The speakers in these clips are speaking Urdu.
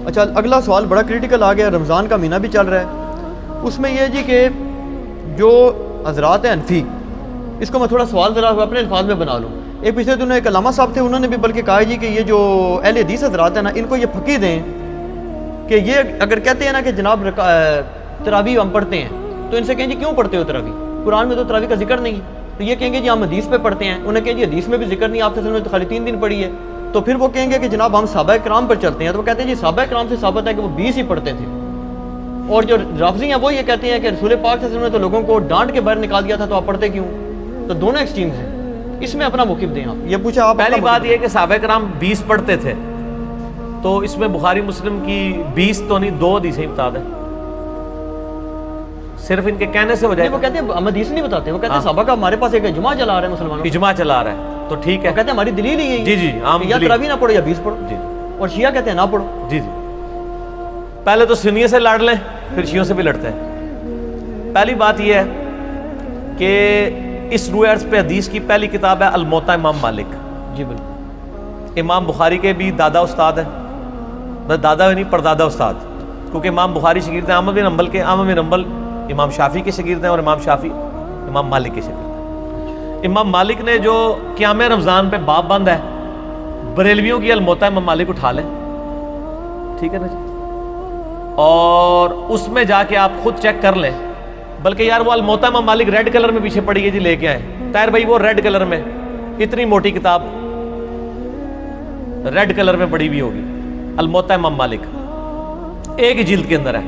اچھا اگلا سوال بڑا کریٹیکل آ گیا، رمضان کا مہینہ بھی چل رہا ہے، اس میں یہ ہے جی کہ جو حضرات ہیں حنفی، اس کو میں تھوڑا سوال ذرا اپنے الفاظ میں بنا لوں. ایک پچھلے دنوں ایک علامہ صاحب تھے، انہوں نے بھی بلکہ کہا جی کہ یہ جو اہل حدیث حضرات ہیں نا، ان کو یہ پھکی دیں کہ یہ اگر کہتے ہیں نا کہ جناب تراویح ہم پڑھتے ہیں، تو ان سے کہیں جی کیوں پڑھتے ہو تراویح؟ قرآن میں تو تراویح کا ذکر نہیں ہے. تو یہ کہیں گے جی ہم حدیث پہ پڑھتے ہیں. انہیں کہیں جی حدیث میں بھی ذکر نہیں، آپ سے تو خالی 3 دن پڑھی ہے. تو پھر وہ کہیں گے کہ جناب ہم صحابہ کرام پر چلتے ہیں. تو وہ کہتے ہیں جی صحابہ کرام سے ثابت ہے کہ وہ 20 ہی پڑھتے تھے. اور جو رافضی ہیں وہ یہ کہتے ہیں کہ رسول پاک صلی اللہ علیہ وسلم نے تو لوگوں کو ڈانٹ کے باہر نکال دیا تھا، تو آپ پڑھتے کیوں؟ تو دونوں ایکسٹریمز ہیں، اس میں اپنا موقف دیں آپ. یہ پوچھا آپ. پہلی بات یہ ہے کہ صحابہ کرام 20 پڑھتے تھے، تو اس میں بخاری مسلم کی 20 تو نہیں 2 حدیثیں بتا دیں، صرف ان کے کہنے سے ہو جائے. وہ کہتے ہیں ہم حدیث نہیں بتاتے، وہ کہتے ہیں صحابہ کا ہمارے پاس ایک اجماع چلا رہا ہے، مسلمانوں اجماع چلا رہا ہے، تو ٹھیک ہے. وہ کہتے ہیں ہماری دلیل ہی جی جی یا تراویح نہ پڑھو یا 20 پڑھو. جی اور شیعہ کہتے ہیں نہ پڑھو. جی جی پہلے تو سنیوں سے لڑ لیں، پھر شیعوں سے بھی لڑتے ہیں. پہلی بات یہ ہے کہ اس روح عرض پہ حدیث کی پہلی کتاب ہے الموطا امام مالک. جی بالکل. امام بخاری کے بھی دادا استاد ہیں، بس دادا نہیں پردادا استاد، کیونکہ امام بخاری شاگرد ہیں احمد بن حنبل کے، احمد بن حنبل امام شافعی کے شاگرد ہیں، اور امام شافعی امام مالک کے شاگرد ہیں. امام مالک نے جو قیام رمضان پہ باب بند ہے، بریلویوں کی الموطا امام مالک اٹھا لیں، ٹھیک ہے نا جی، اور اس میں جا کے آپ خود چیک کر لیں. بلکہ یار وہ الموطا امام مالک ریڈ کلر میں پیچھے پڑی ہے جی، لے کے آئے طاہر بھائی، وہ ریڈ کلر میں، اتنی موٹی کتاب ریڈ کلر میں پڑی ہوئی ہوگی، الموطا امام مالک ایک ہی جلد کے اندر ہے،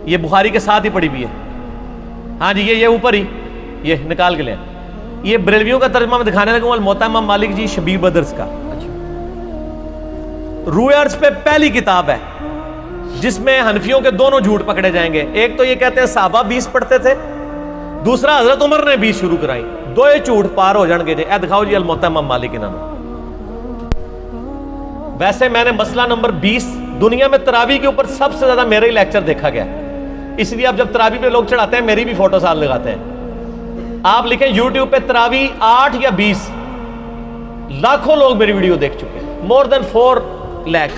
یہ بخاری کے ساتھ ہی پڑی ہوئی ہے. ہاں جی یہ اوپر ہی، یہ نکال کے لیں. یہ بریلویوں کا ترجمہ میں دکھانے لگا ہوں، الموطا امام مالک جی شبیر بدرس کا. روح عرض پہ پہلی کتاب ہے جس میں حنفیوں کے دونوں جھوٹ پکڑے جائیں گے. ایک تو یہ کہتے ہیں صحابہ 20 پڑھتے تھے، دوسرا حضرت عمر نے 20 شروع کرائی. دو جھوٹ پار ہو جان گے جی. اے دکھاؤ جی الموطا امام مالک انہوں نے. ویسے میں نے مسئلہ نمبر 20 دنیا میں تراویح کے اوپر سب سے زیادہ میرا ہی لیکچر دیکھا گیا، اس لیے اب جب تراویح پہ لوگ چڑھاتے ہیں میری بھی فوٹو ساتھ لگاتے ہیں. آپ لکھیں یوٹیوب پہ تراویح 8 یا 20، لاکھوں لوگ میری ویڈیو دیکھ چکے ہیں، مور دین 4 لاکھ،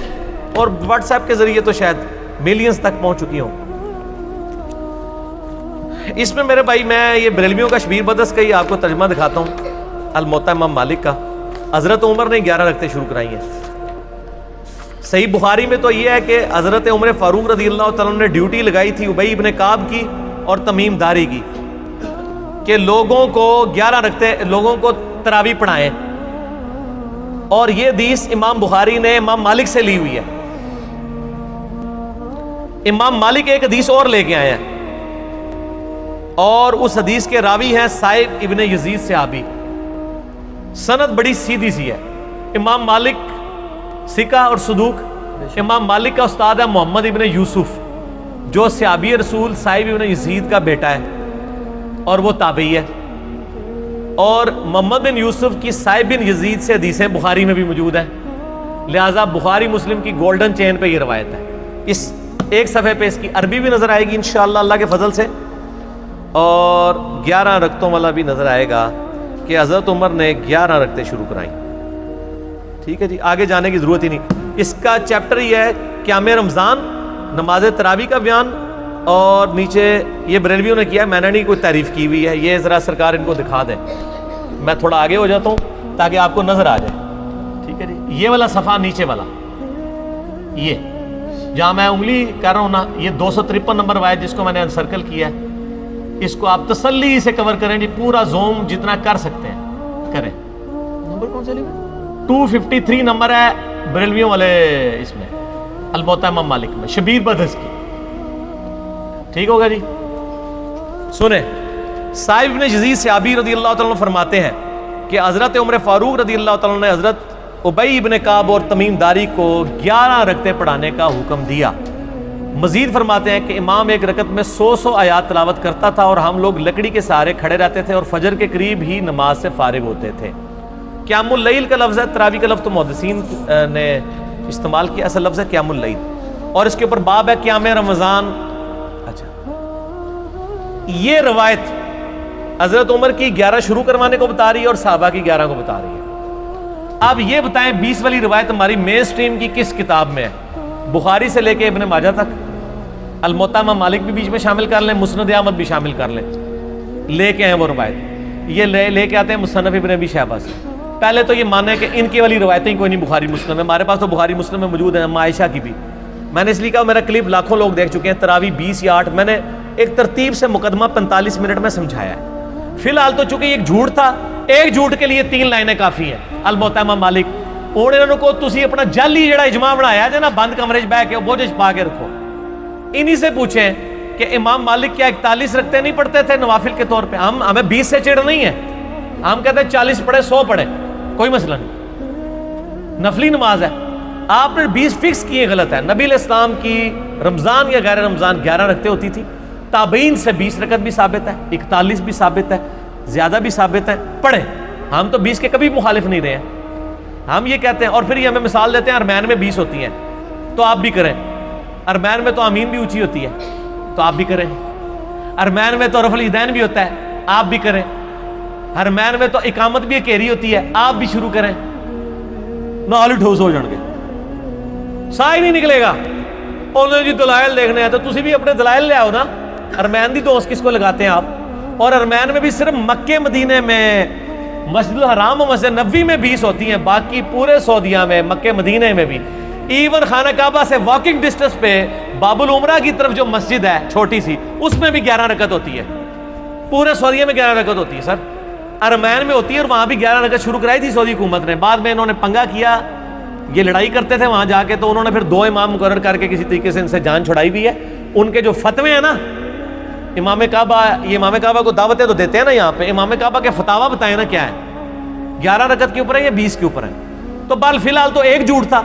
اور واٹس ایپ کے ذریعے تو شاید ملینز تک پہنچ چکی ہوں. اس میں میرے بھائی میں یہ بریلویوں کا شبیر بدرس کا ہی آپ کو ترجمہ دکھاتا ہوں، الموطا امام مالک کا. حضرت عمر نے 11 رکھتے شروع کرائی ہیں. صحیح بخاری میں تو یہ ہے کہ حضرت عمر فاروق رضی اللہ تعالیٰ نے ڈیوٹی لگائی تھی ابی ابن کعب کی اور تمیم داری کی کہ لوگوں کو 11 رکھتے لوگوں کو تراویح پڑھائیں. اور یہ حدیث امام بخاری نے امام مالک سے لی ہوئی ہے. امام مالک ایک حدیث اور لے کے آئے ہیں، اور اس حدیث کے راوی ہیں صائب ابن یزید صحابی. سند بڑی سیدھی سی ہے. امام مالک سکہ اور صدوق. امام مالک کا استاد ہے محمد ابن یوسف، جو صحابی رسول صائب ابن یزید کا بیٹا ہے اور وہ تابعی ہے. اور محمد بن یوسف کی صائب بن یزید سے حدیثیں بخاری میں بھی موجود ہیں، لہٰذا بخاری مسلم کی گولڈن چین پہ یہ روایت ہے. اس ایک صفحے پہ اس کی عربی بھی نظر آئے گی انشاءاللہ اللہ کے فضل سے، اور 11 رکعتوں والا بھی نظر آئے گا کہ حضرت عمر نے 11 رکعتیں شروع کرائیں. ٹھیک ہے جی، آگے جانے کی ضرورت ہی نہیں. اس کا چیپٹر یہ ہے قیام رمضان، نماز تراویح کا بیان، اور نیچے یہ بریلویوں نے کیا ہے، میں نے نہیں کوئی تعریف کی ہوئی ہے. یہ ذرا سرکار ان کو دکھا دیں. میں تھوڑا آگے ہو جاتا ہوں تاکہ آپ کو نظر آ جائے. ٹھیک ہے جی، یہ والا صفحہ نیچے والا، یہ جہاں میں انگلی کر رہا ہوں نا، یہ 253 نمبر روایت جس کو میں نے انسرکل کیا ہے، اس کو آپ تسلی سے کور کریں جی، پورا زوم جتنا کر سکتے ہیں کریں. نمبر کون سا لیا؟ 253 نمبر ہے بریلویوں والے اس میں، الموطا امام مالک میں، شبیر بدرس کی. ٹھیک ہوگا جی. سنیں، صائب بن یزید صحابی رضی اللہ تعالیٰ عنہ فرماتے ہیں کہ حضرت عمر فاروق رضی اللہ تعالیٰ عنہ نے حضرت ابی ابن کعب اور تمیم داری کو 11 رکعتیں پڑھانے کا حکم دیا. مزید فرماتے ہیں کہ امام ایک رکعت میں 100 آیات تلاوت کرتا تھا، اور ہم لوگ لکڑی کے سہارے کھڑے رہتے تھے اور فجر کے قریب ہی نماز سے فارغ ہوتے تھے. قیام اللیل کا لفظ ہے، تراویح کا لفظ تو محدثین نے استعمال کیا، اصل لفظ ہے قیام اللیل، اور اس کے اوپر باب ہے قیام رمضان. اچھا، یہ روایت حضرت عمر کی 11 شروع کروانے کو بتا رہی ہے اور صحابہ کی 11 کو بتا رہی ہے. اب یہ بتائیں 20 والی روایت ہماری مین سٹریم کی کس کتاب میں ہے؟ بخاری سے لے کے ابن ماجہ تک، الموطا امام مالک بھی بیچ میں شامل کر لیں، مسند احمد بھی شامل کر لیں، لے کے ہیں وہ روایت، یہ لے کے آتے ہیں مصنف ابن ابی شیبہ سے۔ پہلے تو یہ مانے کہ ان کی والی روایتیں کوئی نہیں بخاری مسلم میں، ہمارے پاس تو بخاری مسلم میں موجود ہیں، عائشہ کی بھی۔ میں نے اس لیے کہا میرا کلپ لاکھوں لوگ دیکھ چکے ہیں، تراویح 20 یا 8، میں نے ایک ترتیب سے مقدمہ 45 منٹ میں سمجھایا ہے۔ فی الحال تو چونکہ ایک جھوٹ تھا، ایک جھوٹ کے لیے 3 لائنیں کافی ہیں۔ الموطا امام مالک اور انہوں کو تسی اپنا جعلی جڑا اجماع بنایا ہے نا، بند کمرے 'چ بیٹھ کے بوجھ پا کے رکھو، انہی سے پوچھیں کہ امام مالک کیا 41 رکھتے نہیں پڑھتے تھے نوافل کے طور پہ؟ ہمیں 20 سے چڑھ نہیں ہے، ہم کہتے ہیں 40 پڑھے 100 پڑھے، کوئی مسئلہ نہیں، نفلی نماز ہے۔ آپ نے 20 فکس کیے، غلط ہے۔ نبی علیہ السلام کی رمضان یا غیر رمضان 11 رکھتے ہوتی تھی، تابعین سے 20 رکعت بھی ثابت ہے، 41 بھی ثابت ہے، زیادہ بھی ثابت ہے، پڑھیں۔ ہم تو 20 کے کبھی مخالف نہیں رہے ہیں، ہم یہ کہتے ہیں۔ اور پھر یہ ہمیں مثال دیتے ہیں ارمین میں 20 ہوتی ہیں تو آپ بھی کریں، ارمین میں تو آمین بھی اونچی ہوتی ہے تو آپ بھی کریں، ارمین میں تو رفع الیدین بھی ہوتا ہے آپ بھی کریں، ارمین میں تو اقامت بھی اکیری ہوتی ہے آپ بھی شروع کریں، نال ٹھوس ہو جان گے، سا ہی نہیں نکلے گا۔ انہوں جی دلائل دیکھنے ہیں تو تسی بھی اپنے دلائل لے آؤ نا۔ ارمین دی دوست کس کو لگاتے ہیں آپ؟ اور ارمین میں بھی صرف مکے مدینے میں، مسجد الحرام و مسجد نبوی میں 20 ہوتی ہیں، باقی پورے سعودیہ میں، مکے مدینے میں بھی، ایون خانہ کعبہ سے واکنگ ڈسٹنس پہ باب العمرہ کی طرف جو مسجد ہے چھوٹی سی، اس میں بھی 11 رکعت ہوتی ہے، پورے سعودیہ میں 11 رکعت ہوتی ہے سر، ارمین میں ہوتی ہے، اور وہاں بھی 11 رکعت شروع کرائی تھی سعودی حکومت نے، بعد میں انہوں نے پنگا کیا، یہ لڑائی کرتے تھے وہاں جا کے، تو انہوں نے پھر 2 امام مقرر کر کے کسی طریقے سے ان سے جان چھڑائی بھی ہے۔ ان کے جو فتوے ہیں نا، امام کعبہ، یہ امام کعبہ کو دعوتیں تو دیتے ہیں نا یہاں پہ، امام کعبہ کے فتاوی بتائیں نا کیا ہے، 11 رکعت کے اوپر ہے یا 20 کے اوپر ہے؟ تو بال فی الحال تو ایک جھوٹ تھا،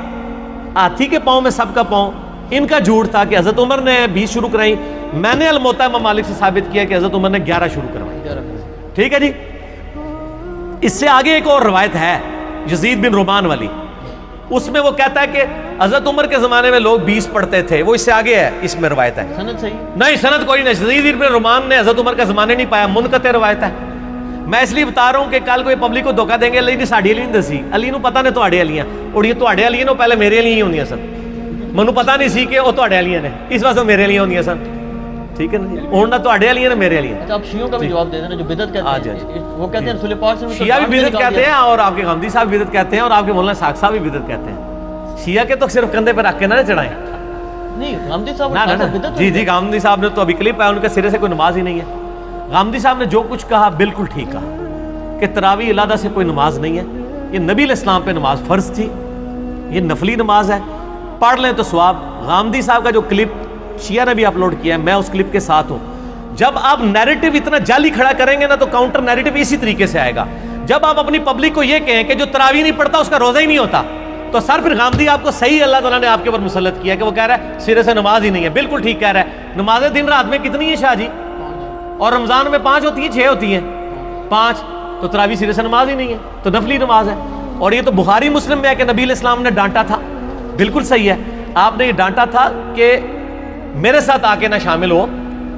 ہاتھی کے پاؤں میں سب کا پاؤں، ان کا جھوٹ تھا کہ حضرت عمر نے 20 شروع کرائی، میں نے الموطا امام مالک سے ثابت کیا کہ حضرت عمر نے 11 شروع کروائی۔ ٹھیک ہے جی۔ اس سے آگے ایک اور روایت ہے یزید بن رومان والی، اس میں وہ کہتا ہے کہ حضرت عمر کے زمانے میں لوگ 20 پڑھتے تھے، وہ اس سے آگے ہے، اس میں روایت ہے، سند صحیح نہیں سند کوئی نہیں، یزید بن رومان نے حضرت عمر کا زمانے نہیں پایا، منقطع روایت ہے۔ میں اس لیے بتا رہا ہوں کہ کل کوئی پبلک کو دھوکہ دیں گے علی نے ساڈی علی نہیں دسی، علی نو پتہ نے تواڈے علیاں، اور یہ تواڈے علی نو پہلے میرے علی ہی ہوندیاں سن، مینوں پتہ نہیں سی کہ وہ تواڈے علیاں نے، اس واسطے میرے علی ہوندیاں سن، ٹھیک ہے نا جی، ہن نہ تواڈے علی نے میرے علی ہیں۔ اچھا آپ شیعوں کا بھی جواب دے دینا جو بدعت کہتے ہیں، وہ کہتے ہیں رسول پاک صلی اللہ علیہ وسلم شیعہ بھی بدعت کہتے ہیں، اور آپ کے غامدی صاحب بھی بدعت کہتے ہیں، اور آپ کے مولانا ساق صاحب بھی بدعت کہتے ہیں۔ شیعہ کے تو صرف کندھے پہ رکھ کے نہ چڑھائیں، نہیں غامدی صاحب بدعت، جی جی غامدی صاحب نے تو ابھی کلپ ہے، ان کے سرے سے کوئی نماز ہی نہیں ہے۔ غامدی صاحب نے جو کچھ کہا بالکل ٹھیک کہا کہ تراویح علیحدہ سے کوئی نماز نہیں ہے، یہ نبی علیہ السلام پہ نماز فرض تھی، یہ نفلی نماز ہے، پڑھ لیں تو ثواب۔ غامدی صاحب کا جو کلپ شیعہ نے بھی اپلوڈ کیا ہے، میں اس کلپ کے ساتھ ہوں۔ جب آپ نیریٹو اتنا جعلی کھڑا کریں گے نا تو کاؤنٹر نیریٹو اسی طریقے سے آئے گا۔ جب آپ اپنی پبلک کو یہ کہیں کہ جو تراویح نہیں پڑھتا اس کا روزہ ہی نہیں ہوتا، تو سر پھر غامدی آپ کو صحیح اللہ تعالیٰ نے آپ کے اوپر مسلط کیا کہ وہ کہہ رہا ہے سرے سے نماز ہی نہیں ہے، بالکل ٹھیک کہہ رہا ہے۔ نمازیں دن رات میں کتنی ہیں شاہ جی؟ اور رمضان میں 5 ہوتی ہیں، 6 ہوتی ہیں، 5، تو تراویح سرے سے نماز ہی نہیں ہے، تو نفلی نماز ہے۔ اور یہ تو بخاری مسلم میں ہے کہ نبی علیہ السلام نے ڈانٹا تھا، بالکل صحیح ہے، آپ نے یہ ڈانٹا تھا کہ میرے ساتھ آ کے نہ شامل ہو،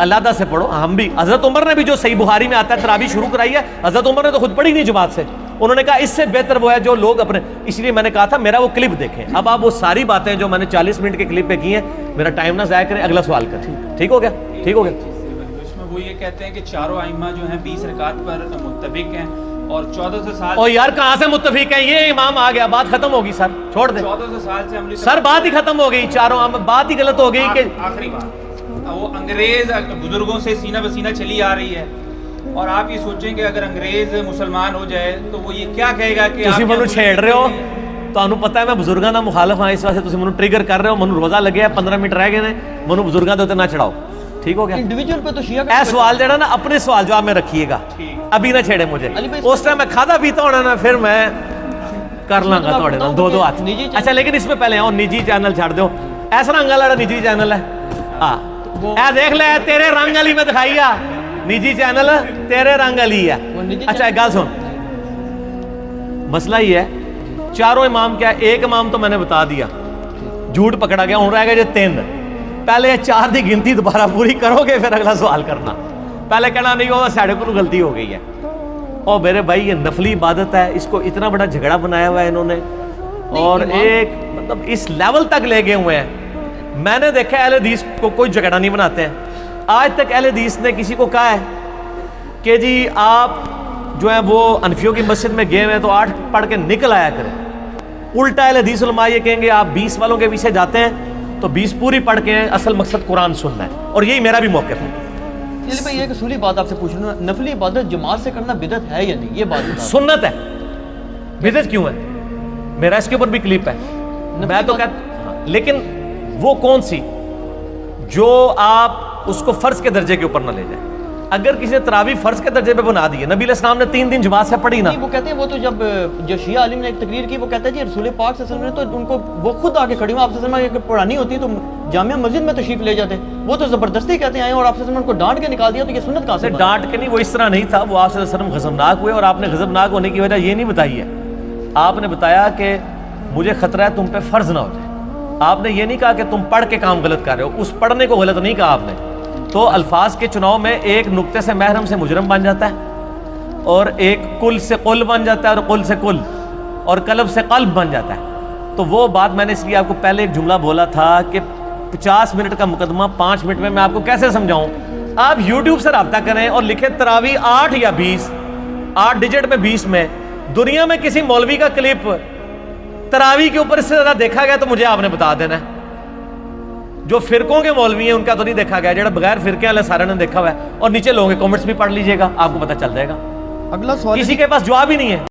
علیحدہ سے پڑھو۔ ہم بھی، حضرت عمر نے بھی جو صحیح بخاری میں آتا ہے تراویح شروع کرائی ہے، حضرت عمر نے تو خود پڑھی نہیں جماعت سے، انہوں نے کہا اس سے بہتر وہ ہے جو لوگ اپنے، اس لیے میں نے کہا تھا میرا وہ کلپ دیکھیں۔ اب آپ وہ ساری باتیں جو میں نے 40 منٹ کے کلپ پہ کی ہیں، میرا ٹائم نہ ضائع کریں، اگلا سوال کریں، ٹھیک ہو گیا؟ ٹھیک ہو گیا۔ اس میں وہ یہ کہتے ہیں کہ چاروں ائمہ جو ہیں 20 رکعت پر متفق ہیں، اور 1400 سال، اور یار کہاں سے متفق ہیں؟ یہ امام آ گیا، بات ختم ہوگی سر، چھوڑ دیں 1400 سال سے عملی سر، بات ہی ختم ہو گئی، چاروں بات ہی غلط ہو گئی کہ آخری بات وہ انگریز بزرگوں سے سینہ بسینہ چلی آ رہی ہے، اور آپ یہ سوچیں کہ اگر انگریز مسلمان ہو جائے تو وہ یہ کیا کہے گا کہ تسی منو چھیڑ رہے ہو، تانوں پتہ ہے میں بزرگاں دا مخالف ہاں، اس واسطے تسی منو ٹریگر کر رہے ہو، منو روزہ لگے ہے 15 منٹ رہ گئے نے، منو بزرگاں دے اوتے نہ چڑھاؤ، ٹھیک ہو گیا؟ انڈیویجول پہ تو شیعہ اے سوال جڑا نا اپنے سوال جواب میں رکھیے گا، ابھی نہ چھیڑے مجھے، اس ٹائم میں کھادا پیتا ہونا نا پھر میں کر لوں گا تھوڑے نال 2 ہاتھ۔ اچھا لیکن اس میں پہلے آؤ نجی چینل چھڑ دو، ایسا رنگ والا نجی چینل ہے، ہاں اے دیکھ لے تیرے رنگ والی میں دکھائی آ، نجی چینل تیرے رنگ والی ہے۔ اچھا ایک گل سن، مسئلہ یہ ہے چاروں امام کیا ہے، ایک امام تو میں نے بتا دیا جھوٹ پکڑا گیا، ہوں رہ گئے جو 3، پہلے 4 دی گنتی دوبارہ پوری کرو گے پھر اگلا سوال کرنا، پہلے کہنا نہیں ہوگا ساڑھے کو غلطی ہو گئی ہے۔ اور میرے بھائی یہ نفلی عبادت ہے، اس کو اتنا بڑا جھگڑا بنایا ہوا ہے انہوں نے، اور ایک مطلب اس لیول تک لے گئے ہوئے ہیں میں نے دیکھا اہل حدیث کو کوئی جھگڑا نہیں بناتے ہیں. آج تک اہل حدیث نے کسی کو کہا ہے کہ جی آپ جو ہیں وہ انفیوں کی مسجد میں گئے ہوئے تو 8 پڑھ کے نکل آیا کریں. الٹا اہل حدیث علماء یہ کہیں گے آپ 20 والوں کے پیچھے جاتے ہیں تو 20 پوری پڑھ کے ہیں, اصل مقصد قرآن سننا ہے. اور یہی میرا بھی موقف ہے. چلیے بھائی ایک اصولی بات آپ سے پوچھ رہا ہوں, نفلی عبادت جماعت سے کرنا بدعت ہے یا نہیں, یہ بات بتا. سنت ہے, بدعت کیوں ہے؟ میرا اس کے اوپر بھی کلپ ہے. میں تو کہتا, لیکن وہ کون سی جو آپ اس کو فرض کے درجے کے اوپر نہ لے جائیں. اگر کسی نے تراویح فرض کے درجے پہ بنا دی ہے, نبی علیہ السلام نے 3 دن جماعت سے پڑھی نا. وہ کہتے ہیں وہ تو جب جو شیعہ عالم نے ایک تقریر کی, وہ کہتا ہے جی رسول پاک صلی اللہ علیہ وسلم نے تو ان کو وہ خود آ کے کھڑی ہوں, آپ صلی اللہ علیہ وسلم کی پڑھانی ہوتی تو جامعہ مسجد میں تشریف لے جاتے, وہ تو زبردستی کہتے ہیں اور آپ صلی اللہ علیہ وسلم کو ڈانٹ کے نکال دیا, تو یہ سنت کہاں سے؟ ڈانٹ کے نہیں, وہ اس طرح نہیں تھا. وہ آپ صلی اللہ علیہ وسلم غضبناک ہوئے اور آپ نے غضبناک ہونے کی وجہ یہ نہیں بتائی ہے. آپ نے بتایا کہ مجھے خطرہ ہے تم پہ فرض نہ ہو جائے. آپ نے یہ نہیں کہا کہ تم پڑھ کے کام غلط کر رہے ہو, اس پڑھنے کو غلط نہیں کہا آپ نے. تو الفاظ کے چناؤ میں ایک نقطے سے محرم سے مجرم بن جاتا ہے, اور ایک کل سے قل بن جاتا ہے, اور قل سے کل, اور قلب سے قلب بن جاتا ہے. تو وہ بات میں نے اس لیے آپ کو پہلے ایک جملہ بولا تھا کہ 50 منٹ کا مقدمہ 5 منٹ میں آپ کو کیسے سمجھاؤں. آپ یوٹیوب سے رابطہ کریں اور لکھیں تراویح 8 یا 20, 8 ڈیجٹ میں 20 میں. دنیا میں کسی مولوی کا کلپ تراویح کے اوپر اس سے زیادہ دیکھا گیا تو مجھے آپ نے بتا دینا ہے. جو فرقوں کے مولوی ہیں ان کا تو نہیں دیکھا گیا, جڑا بغیر فرقے والے سارے نے دیکھا ہوا ہے. اور نیچے لوگوں کے کامنٹس بھی پڑھ لیجئے گا, آپ کو پتہ چل جائے گا. اگلا سوال کسی کے پاس جواب ہی نہیں ہے.